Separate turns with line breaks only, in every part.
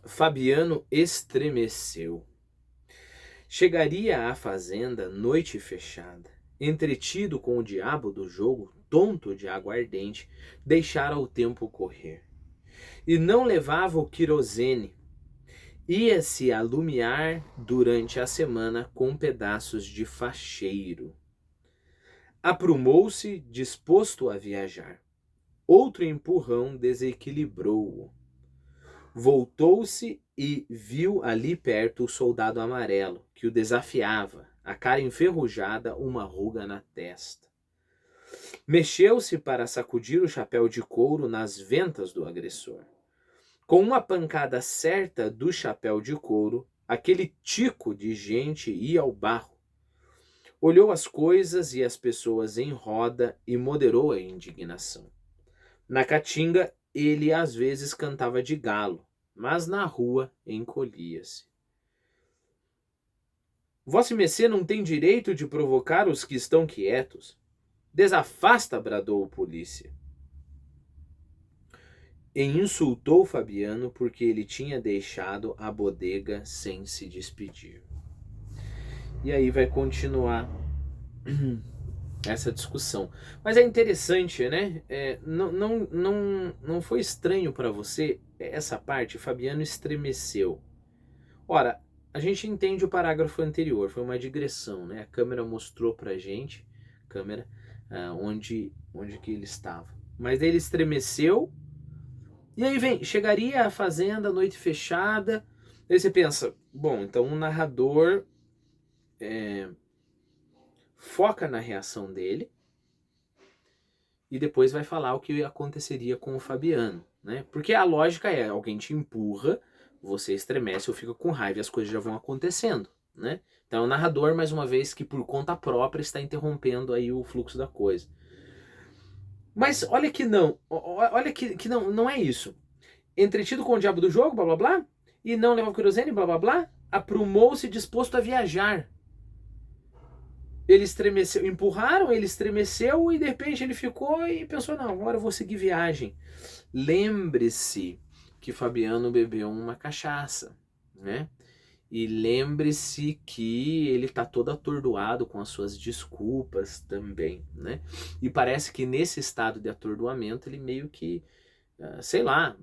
Fabiano estremeceu. Chegaria à fazenda noite fechada, entretido com o diabo do jogo, tonto de aguardente, deixara o tempo correr. E não levava o querosene. Ia-se alumiar durante a semana com pedaços de facheiro. Aprumou-se, disposto a viajar. Outro empurrão desequilibrou-o. Voltou-se e viu ali perto o soldado amarelo, que o desafiava, a cara enferrujada, uma ruga na testa. Mexeu-se para sacudir o chapéu de couro nas ventas do agressor. Com uma pancada certa do chapéu de couro, aquele tico de gente ia ao barro. Olhou as coisas e as pessoas em roda e moderou a indignação. Na caatinga, ele às vezes cantava de galo, mas na rua encolhia-se. Vossa Mercê não tem direito de provocar os que estão quietos. Desafasta, bradou o polícia. E insultou Fabiano porque ele tinha deixado a bodega sem se despedir. E aí vai continuar essa discussão. Mas é interessante, né? Não foi estranho para você essa parte? Fabiano estremeceu. Ora, a gente entende o parágrafo anterior, foi uma digressão, né? A câmera mostrou pra gente, onde que ele estava. Mas ele estremeceu, e aí chegaria à fazenda, noite fechada, aí você pensa, bom, então o narrador foca na reação dele, e depois vai falar o que aconteceria com o Fabiano, né? Porque a lógica é, alguém te empurra, você estremece ou fica com raiva e as coisas já vão acontecendo, né? Então é o narrador, mais uma vez, que por conta própria está interrompendo aí o fluxo da coisa. Mas olha que não, olha que não é isso. Entretido com o diabo do jogo, blá blá blá, e não levava querosene, blá blá blá, aprumou-se disposto a viajar. Ele estremeceu, empurraram, ele estremeceu e de repente ele ficou e pensou, não, agora eu vou seguir viagem. Lembre-se que Fabiano bebeu uma cachaça, né? E lembre-se que ele tá todo atordoado com as suas desculpas também, né? E parece que nesse estado de atordoamento ele meio que, sei lá,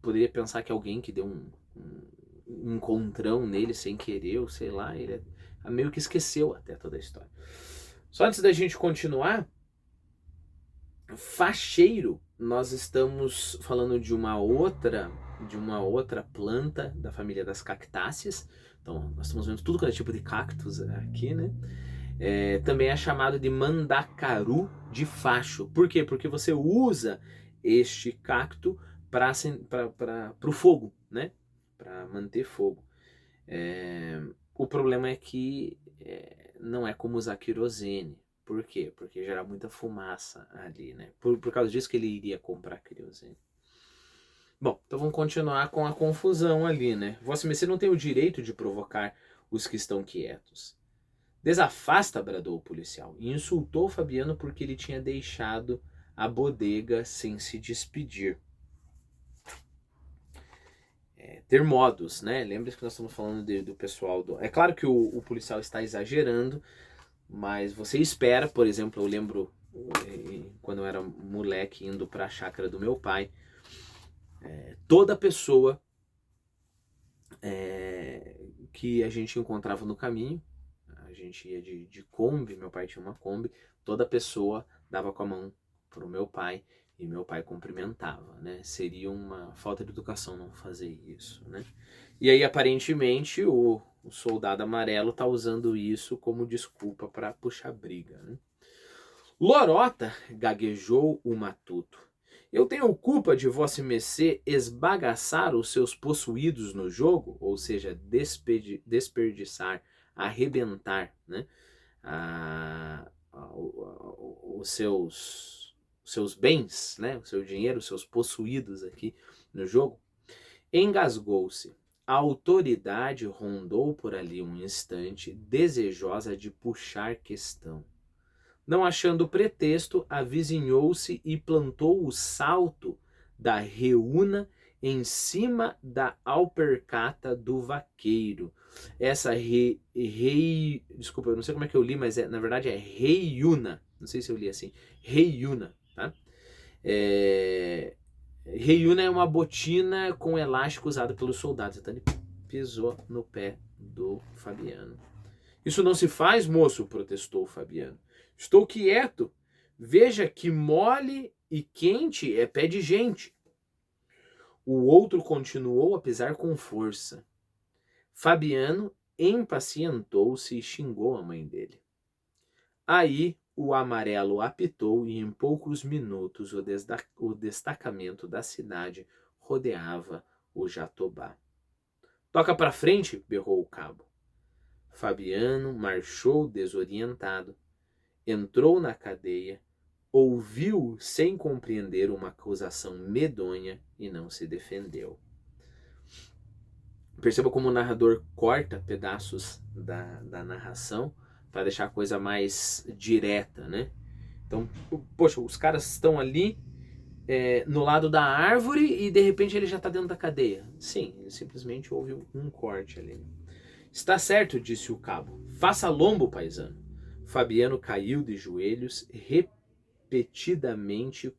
poderia pensar que alguém que deu um encontrão nele sem querer, ou sei lá, ele meio que esqueceu até toda a história. Só antes da gente continuar, facheiro, nós estamos falando de uma outra planta da família das cactáceas. Então, nós estamos vendo tudo que é tipo de cactos aqui, né? Também é chamado de mandacaru de facho. Por quê? Porque você usa este cacto para o fogo, né? Para manter fogo. O problema é que não é como usar querosene. Por quê? Porque gera muita fumaça ali, né? Por causa disso que ele iria comprar querosene. Bom, então vamos continuar com a confusão ali, né? Vossa Mercê não tem o direito de provocar os que estão quietos. Desafasta, bradou o policial, e insultou Fabiano porque ele tinha deixado a bodega sem se despedir. Ter modos, né? Lembre-se que nós estamos falando do pessoal do... É claro que o policial está exagerando, mas você espera, por exemplo, eu lembro quando eu era moleque indo para a chácara do meu pai, toda pessoa que a gente encontrava no caminho, a gente ia de Kombi, meu pai tinha uma Kombi, toda pessoa dava com a mão pro meu pai e meu pai cumprimentava, né? Seria uma falta de educação não fazer isso, né? E aí aparentemente o soldado amarelo tá usando isso como desculpa para puxar briga, né? Lorota, gaguejou o matuto. Eu tenho culpa de Vossa Mercê esbagaçar os seus possuídos no jogo, ou seja, desperdiçar, arrebentar, né? Os seus bens, né? O seu dinheiro, os seus possuídos aqui no jogo. Engasgou-se. A autoridade rondou por ali um instante, desejosa de puxar questão. Não achando pretexto, avizinhou-se e plantou o salto da reúna em cima da alpercata do vaqueiro. Essa desculpa, eu não sei como é que eu li, mas na verdade é Reiúna. Não sei se eu li assim. Reiúna, tá? Reiúna é uma botina com elástico usado pelos soldados. Então ele pisou no pé do Fabiano. Isso não se faz, moço, protestou o Fabiano. Estou quieto. Veja que mole e quente é pé de gente. O outro continuou a pisar com força. Fabiano impacientou-se e xingou a mãe dele. Aí o amarelo apitou e em poucos minutos o destacamento da cidade rodeava o Jatobá. Toca pra frente, berrou o cabo. Fabiano marchou desorientado, entrou na cadeia, ouviu sem compreender uma acusação medonha e não se defendeu. Perceba como o narrador corta pedaços da narração para deixar a coisa mais direta, né? Então, poxa, os caras estão ali no lado da árvore e de repente ele já está dentro da cadeia. Sim, ele simplesmente houve um corte ali. Está certo, disse o cabo. Faça lombo, paisano. Fabiano caiu de joelhos repetidamente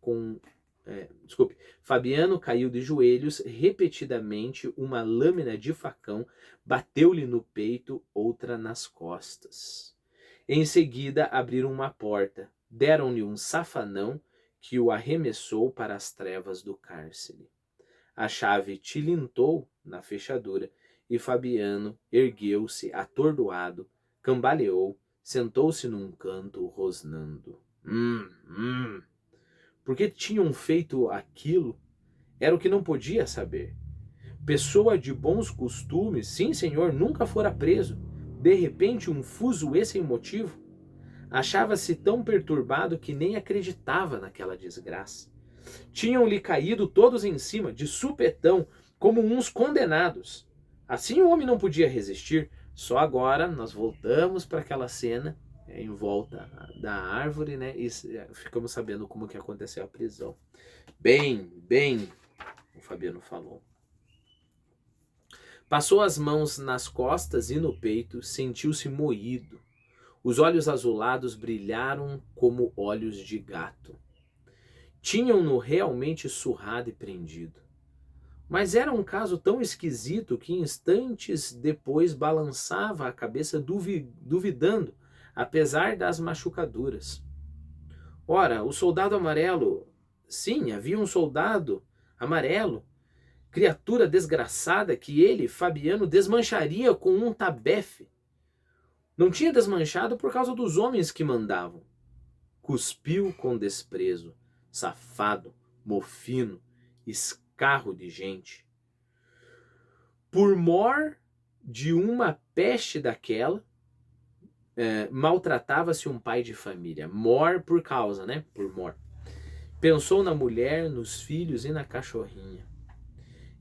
Fabiano caiu de joelhos repetidamente, uma lâmina de facão bateu-lhe no peito, outra nas costas. Em seguida abriram uma porta, deram-lhe um safanão que o arremessou para as trevas do cárcere. A chave tilintou na fechadura e Fabiano ergueu-se atordoado, cambaleou, sentou-se num canto rosnando. Por que tinham feito aquilo? Era o que não podia saber. Pessoa de bons costumes, sim, senhor, nunca fora preso. De repente, um fuzuê sem motivo. Achava-se tão perturbado que nem acreditava naquela desgraça. Tinham-lhe caído todos em cima, de supetão, como uns condenados. Assim o homem não podia resistir. Só agora nós voltamos para aquela cena em volta da árvore, né? E ficamos sabendo como que aconteceu a prisão. Bem, o Fabiano falou. Passou as mãos nas costas e no peito, sentiu-se moído. Os olhos azulados brilharam como olhos de gato. Tinham-no realmente surrado e prendido. Mas era um caso tão esquisito que instantes depois balançava a cabeça duvidando, apesar das machucaduras. Ora, o soldado amarelo... Sim, havia um soldado amarelo, criatura desgraçada que ele, Fabiano, desmancharia com um tabefe. Não tinha desmanchado por causa dos homens que mandavam. Cuspiu com desprezo, safado, mofino, escarro de gente. Por mor de uma peste daquela, maltratava-se um pai de família. Mor por causa, né? Por mor. Pensou na mulher, nos filhos e na cachorrinha.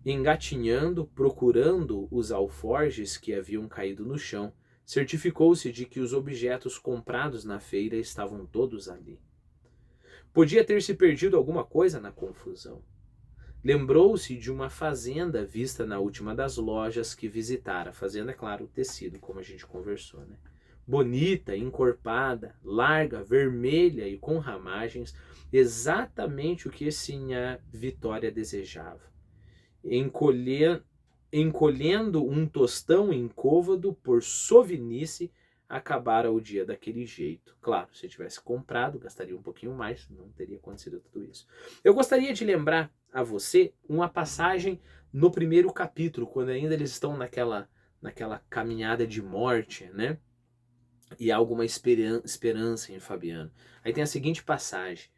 Engatinhando, procurando os alforjes que haviam caído no chão, certificou-se de que os objetos comprados na feira estavam todos ali. Podia ter se perdido alguma coisa na confusão. Lembrou-se de uma fazenda vista na última das lojas que visitara. Fazenda, é claro, o tecido, como a gente conversou, né? Bonita, encorpada, larga, vermelha e com ramagens, exatamente o que Sinhá Vitória desejava. Encolhendo um tostão em côvado por sovinice, acabara o dia daquele jeito. Claro, se tivesse comprado, gastaria um pouquinho mais, não teria acontecido tudo isso. Eu gostaria de lembrar a você uma passagem no primeiro capítulo, quando ainda eles estão naquela caminhada de morte, né? E há alguma esperança em Fabiano. Aí tem a seguinte passagem.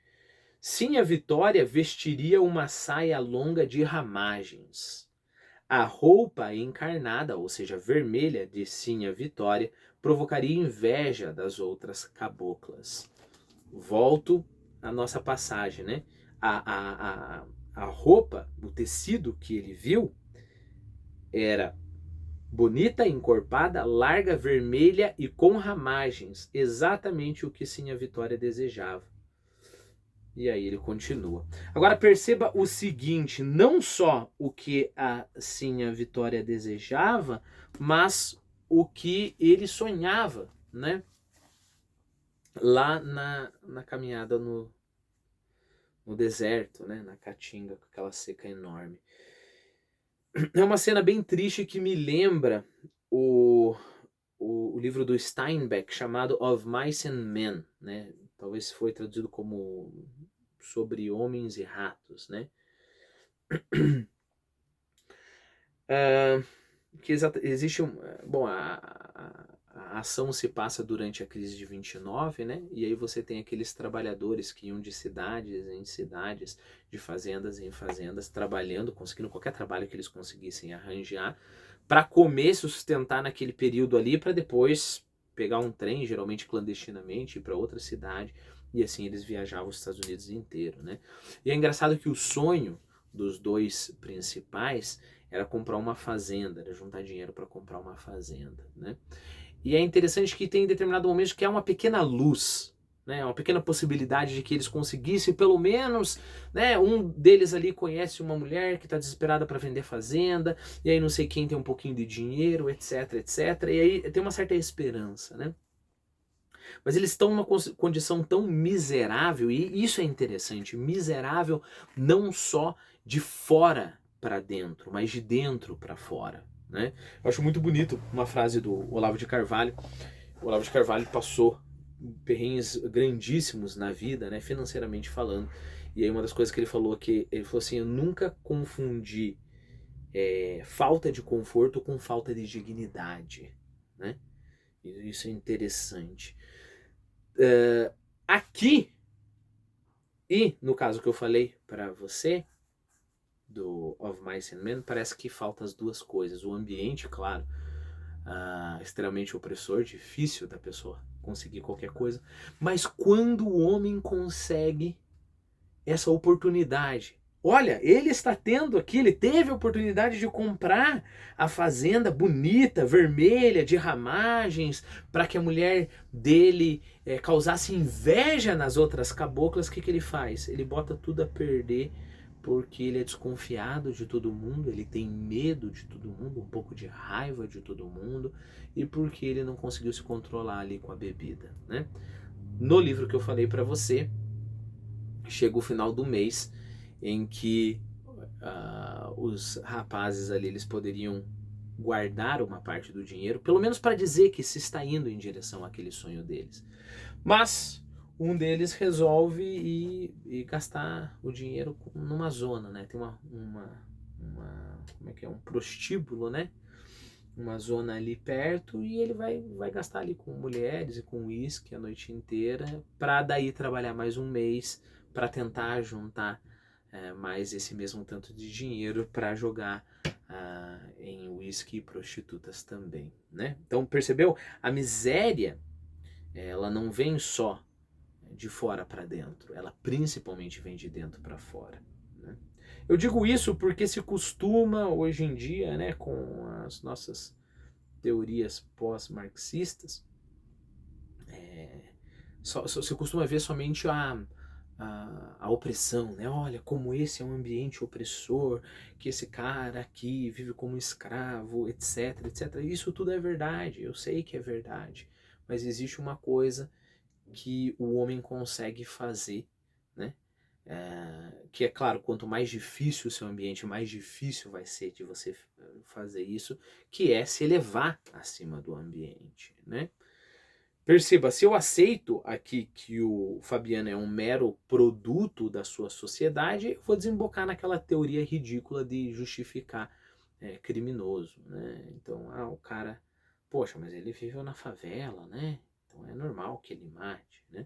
Sinhá Vitória vestiria uma saia longa de ramagens. A roupa encarnada, ou seja, vermelha, de Sinhá Vitória, provocaria inveja das outras caboclas. Volto à nossa passagem, né? A roupa, o tecido que ele viu, era bonita, encorpada, larga, vermelha e com ramagens. Exatamente o que Sinhá Vitória desejava. E aí ele continua. Agora perceba o seguinte, não só o que a Vitória desejava, mas o que ele sonhava, né? Lá na caminhada no deserto, né? Na caatinga, com aquela seca enorme. É uma cena bem triste que me lembra o livro do Steinbeck chamado Of Mice and Men, né? Talvez foi traduzido como Sobre Homens e Ratos, né? Que existe um... Bom, a ação se passa durante a crise de 29, né? E aí você tem aqueles trabalhadores que iam de cidades em cidades, de fazendas em fazendas, trabalhando, conseguindo qualquer trabalho que eles conseguissem arranjar, para comer, sustentar naquele período ali, para depois pegar um trem, geralmente clandestinamente, ir para outra cidade, e assim eles viajavam os Estados Unidos inteiro, né? E é engraçado que o sonho dos dois principais era comprar uma fazenda, era juntar dinheiro para comprar uma fazenda, né? E é interessante que tem determinado momento que há uma pequena luz, né? Uma pequena possibilidade de que eles conseguissem, pelo menos, né? Um deles ali conhece uma mulher que está desesperada para vender fazenda, e aí não sei quem tem um pouquinho de dinheiro, etc, etc. E aí tem uma certa esperança, né? Mas eles estão numa condição tão miserável, e isso é interessante, miserável não só de fora para dentro, mas de dentro para fora, né? Eu acho muito bonito uma frase do Olavo de Carvalho. O Olavo de Carvalho passou perrengues grandíssimos na vida, né, financeiramente falando. E aí uma das coisas que ele falou assim, eu nunca confundi falta de conforto com falta de dignidade, né? E isso é interessante. Aqui, e no caso que eu falei para você, do Of Mice and Men, parece que falta as duas coisas. O ambiente, claro, extremamente opressor, difícil da pessoa conseguir qualquer coisa. Mas quando o homem consegue essa oportunidade, olha, ele está tendo aqui, ele teve a oportunidade de comprar a fazenda bonita, vermelha, de ramagens, para que a mulher dele causasse inveja nas outras caboclas. O que, que ele faz? Ele bota tudo a perder porque ele é desconfiado de todo mundo, ele tem medo de todo mundo, um pouco de raiva de todo mundo, e porque ele não conseguiu se controlar ali com a bebida, né? No livro que eu falei para você, chega o final do mês em que os rapazes ali eles poderiam guardar uma parte do dinheiro, pelo menos para dizer que se está indo em direção àquele sonho deles. Mas um deles resolve ir gastar o dinheiro numa zona, né? Tem como é que é? Um prostíbulo, né? Uma zona ali perto, e ele vai gastar ali com mulheres e com uísque a noite inteira, para daí trabalhar mais um mês para tentar juntar mais esse mesmo tanto de dinheiro para jogar em uísque e prostitutas também, né? Então percebeu? A miséria, ela não vem só de fora para dentro, ela principalmente vem de dentro para fora, né? Eu digo isso porque se costuma hoje em dia, né, com as nossas teorias pós-marxistas, se costuma ver somente a opressão, né? Olha como esse é um ambiente opressor, que esse cara aqui vive como escravo, etc, etc. Isso tudo é verdade, eu sei que é verdade, mas existe uma coisa que o homem consegue fazer, né? Que é claro, quanto mais difícil o seu ambiente, mais difícil vai ser de você fazer isso, que é se elevar acima do ambiente, né? Perceba, se eu aceito aqui que o Fabiano é um mero produto da sua sociedade, eu vou desembocar naquela teoria ridícula de justificar criminoso, né? Então, o cara, poxa, mas ele viveu na favela, né? Então é normal que ele mate, né?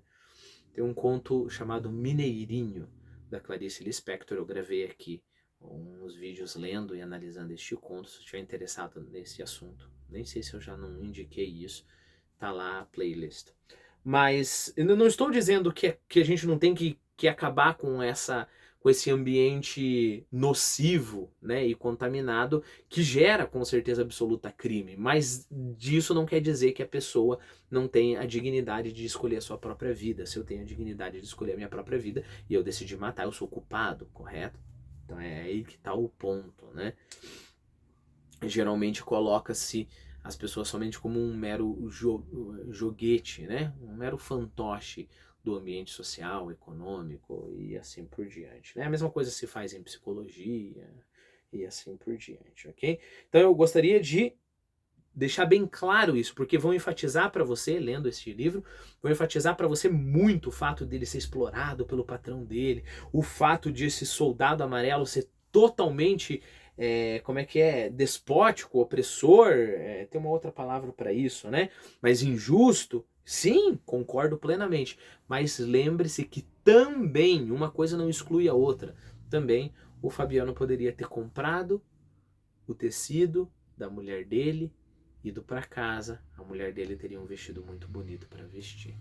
Tem um conto chamado Mineirinho, da Clarice Lispector, eu gravei aqui uns vídeos lendo e analisando este conto, se estiver interessado nesse assunto. Nem sei se eu já não indiquei isso, tá lá a playlist. Mas eu não estou dizendo que a gente não tem que acabar com com esse ambiente nocivo, né, e contaminado, que gera com certeza absoluta crime, mas disso não quer dizer que a pessoa não tem a dignidade de escolher a sua própria vida. Se eu tenho a dignidade de escolher a minha própria vida e eu decidi matar, eu sou culpado, correto? Então é aí que está o ponto, né? Geralmente coloca-se as pessoas somente como um mero joguete, né? Um mero fantoche do ambiente social, econômico e assim por diante, né? A mesma coisa se faz em psicologia e assim por diante, ok? Então eu gostaria de deixar bem claro isso, porque vão enfatizar para você, lendo este livro, vão enfatizar para você muito o fato dele ser explorado pelo patrão dele, o fato de esse soldado amarelo ser totalmente, como é que é, despótico, opressor, tem uma outra palavra para isso, né? Mas injusto, sim, concordo plenamente. Mas lembre-se que também, uma coisa não exclui a outra, também o Fabiano poderia ter comprado o tecido da mulher dele, ido para casa, a mulher dele teria um vestido muito bonito para vestir.